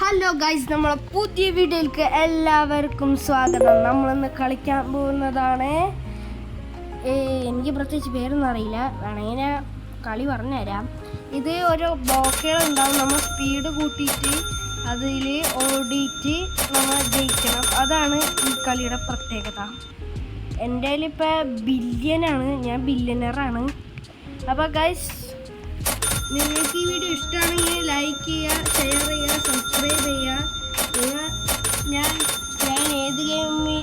Hello guys, നമ്മളെ പുതിയ വീഡിയോയിലേക്ക് എല്ലാവർക്കും സ്വാഗതം. നമ്മളിന്ന് കളിക്കാൻ പോകുന്നതാണ്. എനിക്ക് പ്രത്യേകിച്ച് പേരൊന്നും അറിയില്ല, വേണമെങ്കിൽ ഞാൻ കളി പറഞ്ഞുതരാം. ഇത് ഓരോ ബ്ലോക്കുകൾ ഉണ്ടാവും. നമ്മൾ സ്പീഡ് കൂട്ടിയിട്ട് അതിൽ ഓടിയിട്ട് നമ്മൾ ജയിക്കണം. അതാണ് ഈ കളിയുടെ പ്രത്യേകത. എൻ്റെ കയ്യിലിപ്പോൾ ബില്യനാണ്, ഞാൻ ബില്യനറാണ്. അപ്പോൾ ഗൈസ്, നിങ്ങൾക്ക് ഈ വീഡിയോ ഇഷ്ടമാണെങ്കിൽ ലൈക്ക് ചെയ്യുക, ഷെയർ ചെയ്യുക, സബ്സ്ക്രൈബ് ചെയ്യുക. ഞാൻ ഏത് ഗെയിമിൽ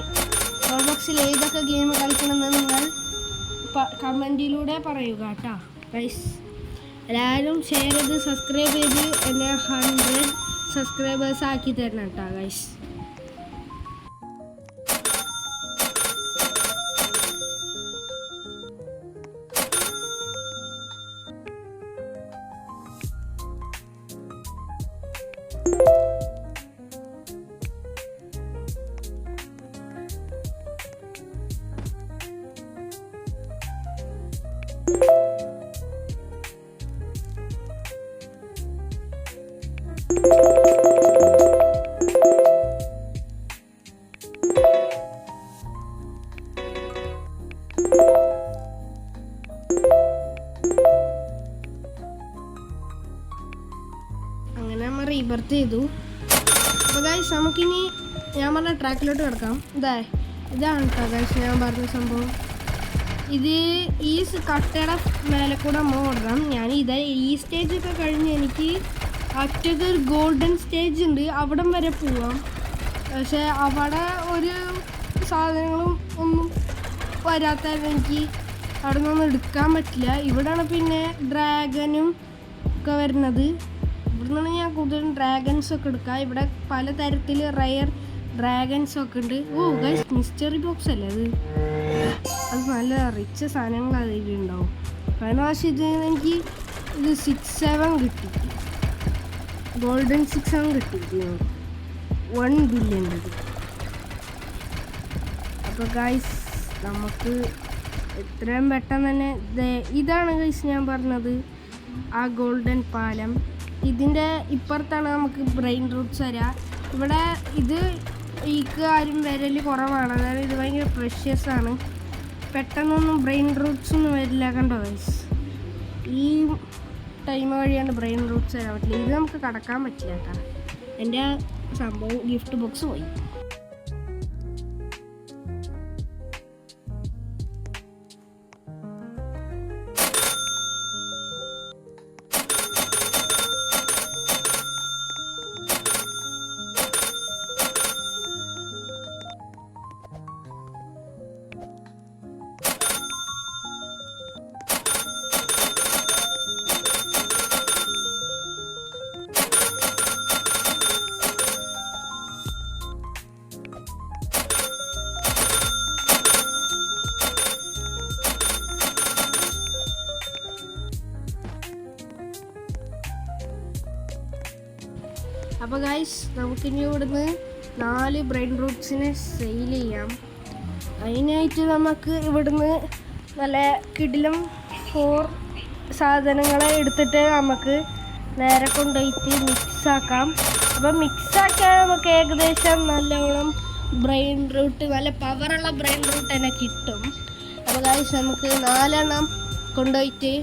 റോബോക്സിൽ ഏതൊക്കെ ഗെയിം കളിക്കണമെന്ന് നിങ്ങൾ കമൻറ്റിലൂടെ പറയുക കേട്ടോ ഗൈസ്. എല്ലാവരും ഷെയർ ചെയ്ത് സബ്സ്ക്രൈബ് ചെയ്ത് എന്നെ 100 സബ്സ്ക്രൈബേഴ്സ് ആക്കി തരണം കേട്ടോ ഗൈസ്. അങ്ങനെ നമ്മൾ റീബർത്ത് ചെയ്തു. അപ്പോൾ ഗൈസ്, നമുക്കിനി ഞാൻ പറഞ്ഞ ട്രാക്കിലോട്ട് കിടക്കാം. ഇതാണ് കേട്ടോ ഗൈസ് ഞാൻ പറഞ്ഞ സംഭവം. ഇത് ഈ കട്ടയുടെ മേലെ കൂടെ നമ്മൾ ഓടണം. ഞാൻ ഈ സ്റ്റേജൊക്കെ കഴിഞ്ഞ് എനിക്ക് അറ്റത്ത് ഒരു ഗോൾഡൻ സ്റ്റേജ് ഉണ്ട്, അവിടം വരെ പോവാം. പക്ഷേ അവിടെ ഒരു സാധനങ്ങളും ഒന്നും വരാത്ത എനിക്ക് അവിടെ നിന്നൊന്നും എടുക്കാൻ പറ്റില്ല. ഇവിടെയാണ് പിന്നെ ഡ്രാഗനും ഒക്കെ വരുന്നത്. ഇവിടെ നിന്നാണ് ഞാൻ കൂടുതലും ഡ്രാഗൺസൊക്കെ എടുക്കുക. ഇവിടെ പലതരത്തിൽ റയർ ഡ്രാഗൺസൊക്കെ ഉണ്ട്. ഓ ഗൈസ്, മിസ്റ്ററി ബോക്സ് അല്ലേ അത് നല്ല റിച്ച് സാധനങ്ങൾ അതിലുണ്ടാവും. കഴിഞ്ഞ പ്രാവശ്യം എനിക്ക് 6-7 കിട്ടി, ഗോൾഡൻ 6-7 കിട്ടി, 1 ബില്യൺ. അപ്പോൾ ഗൈസ്, നമുക്ക് എത്രയും പെട്ടെന്ന് തന്നെ ഇതാണ് ഗൈസ് ഞാൻ പറഞ്ഞത്, ആ ഗോൾഡൻ പാലം. ഇതിൻ്റെ ഇപ്പുറത്താണ് നമുക്ക് ബ്രെയിൻ റൂട്ട്സ് വരിക. ഇവിടെ ഈക്ക് ആരും വരൽ കുറവാണ്, അതായത് ഇത് ഭയങ്കര പ്രഷ്യസ് ആണ്. പെട്ടെന്നൊന്നും ബ്രെയിൻ റൂട്ട്സ് ഒന്നും വരില്ല. കണ്ടോ ഗൈസ്, ഈ ടൈം വഴിയാണ് ബ്രെയിൻ റൂട്ട്സ് വരാൻ പറ്റില്ല. ഇത് നമുക്ക് കടക്കാൻ പറ്റില്ല കേട്ടോ. എൻ്റെ സംഭവം ഗിഫ്റ്റ് ബോക്സ് പോയി. അപ്പോൾ ഗൈസ്, നമുക്കിനി ഇവിടുന്ന് 4 ബ്രെയിൻ റൂട്ട്സിനെ സെയിൽ ചെയ്യാം. അതിനായിട്ട് നമുക്ക് ഇവിടുന്ന് നല്ല കിടിലം 4 സാധനങ്ങളെ എടുത്തിട്ട് നമുക്ക് നേരെ കൊണ്ടുപോയിട്ട് മിക്സാക്കാം. അപ്പോൾ മിക്സാക്കിയാൽ നമുക്ക് ഏകദേശം നല്ലോണം ബ്രെയിൻ റൂട്ട്, നല്ല പവറുള്ള ബ്രെയിൻ റൂട്ട് തന്നെ കിട്ടും. അപ്പോൾ ഗൈസ്, നമുക്ക് 4 കൊണ്ടുപോയിട്ട്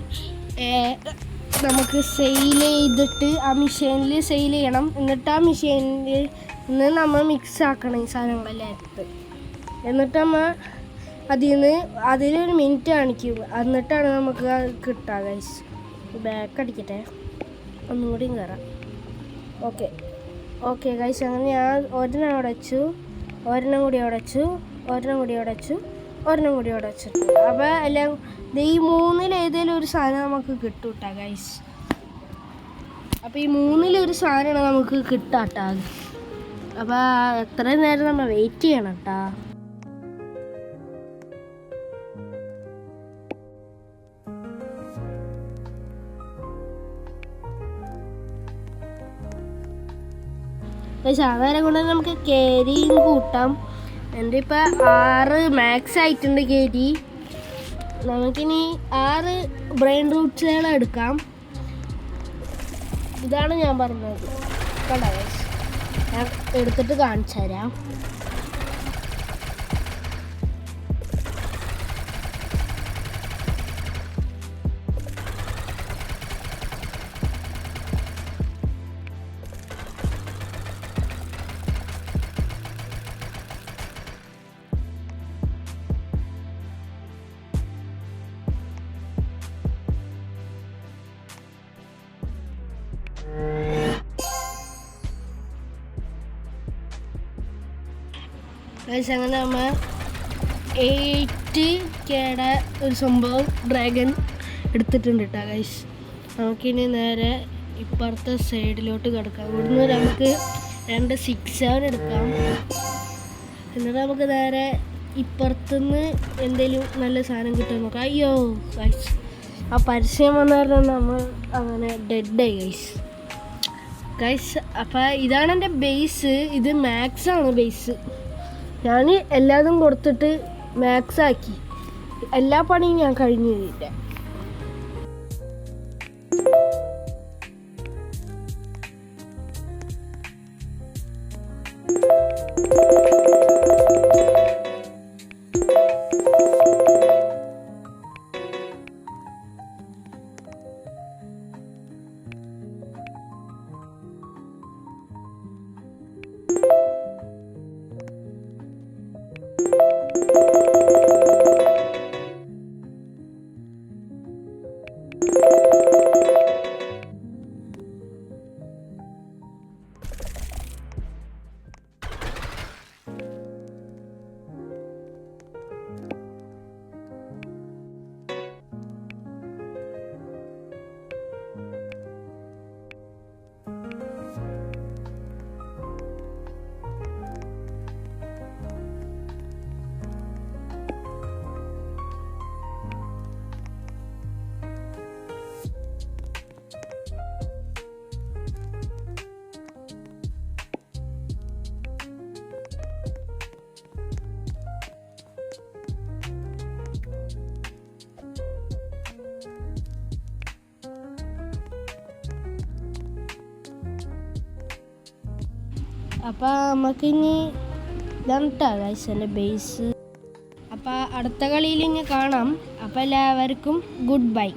നമുക്ക് സെയിൽ ചെയ്തിട്ട് ആ മെഷീനിൽ സെയിൽ ചെയ്യണം. എന്നിട്ട് ആ മെഷീനിൽ നിന്ന് നമ്മൾ മിക്സ് ആക്കണം ഈ സാധനങ്ങളെല്ലാം എടുത്ത്. എന്നിട്ട് നമ്മൾ അതിലൊരു മിനിറ്റ് കാണിക്കും, എന്നിട്ടാണ് നമുക്ക് കിട്ടുക ഗൈസ്. ബാക്ക് അടിക്കട്ടെ, ഒന്നും കൂടിയും കയറാം. ഓക്കെ ഗൈസ്, അങ്ങനെ ഞാൻ ഒരെണ്ണം ഉടച്ചു, ഒരെണ്ണം കൂടി ഉടച്ചു, അപ്പോൾ എല്ലാം ഈ 3-ൽ ഏതെങ്കിലും ഒരു സാധനം നമുക്ക് കിട്ടും കേട്ടോ ഗൈസ്. അപ്പോൾ ഈ 3-ൽ ഒരു സാധനമാണ് നമുക്ക് കിട്ടുക കേട്ടോ. അപ്പോൾ എത്രയും നേരം നമ്മൾ വെയിറ്റ് ചെയ്യണം കേട്ടോ. സാധാരണ കൊണ്ട് നമുക്ക് കേരിയും കൂട്ടാം. എൻ്റെ ഇപ്പോൾ 6 മാക്സ് ആയിട്ടുണ്ട് കേരി. നമുക്കിനി 6 ബ്രെയിൻ റൂട്ട്സുകൾ എടുക്കാം. ഇതാണ് ഞാൻ പറഞ്ഞത്. കണ്ടോ ഗൈസ്, ഞാൻ എടുത്തിട്ട് കാണിച്ചു തരാം. അങ്ങനെ നമ്മൾ 8Kയുടെ ഒരു സംഭവം ഡ്രാഗൺ എടുത്തിട്ടുണ്ട് കേട്ടോ ഗൈസ്. നമുക്കിനി നേരെ ഇപ്പുറത്തെ സൈഡിലോട്ട് കിടക്കാം. ഇവിടുന്ന് നമുക്ക് 2 6-7 എടുക്കാം. എന്നിട്ട് നമുക്ക് നേരെ ഇപ്പുറത്തുനിന്ന് എന്തെങ്കിലും നല്ല സാധനം കിട്ടാൻ നോക്കാം. അയ്യോ ഗൈസ്, ആ പരസ്യം വന്നാലും നമ്മൾ അങ്ങനെ ഡെഡായി ഗൈസ്. അപ്പോൾ ഇതാണ് എൻ്റെ ബേസ്. ഇത് മാക്സാണ് ബേസ്. ഞാൻ എല്ലാതും കൊടുത്തിട്ട് മാക്സാക്കി. എല്ലാ പണിയും ഞാൻ കഴിഞ്ഞു തരില്ല. അപ്പോൾ നമുക്കിനി ഇതാണ് കേട്ടോ ഗൈസ് എൻ്റെ ബേസ്. അപ്പോൾ അടുത്ത കളിയിൽ ഇനി കാണാം. അപ്പോൾ എല്ലാവർക്കും ഗുഡ് ബൈ.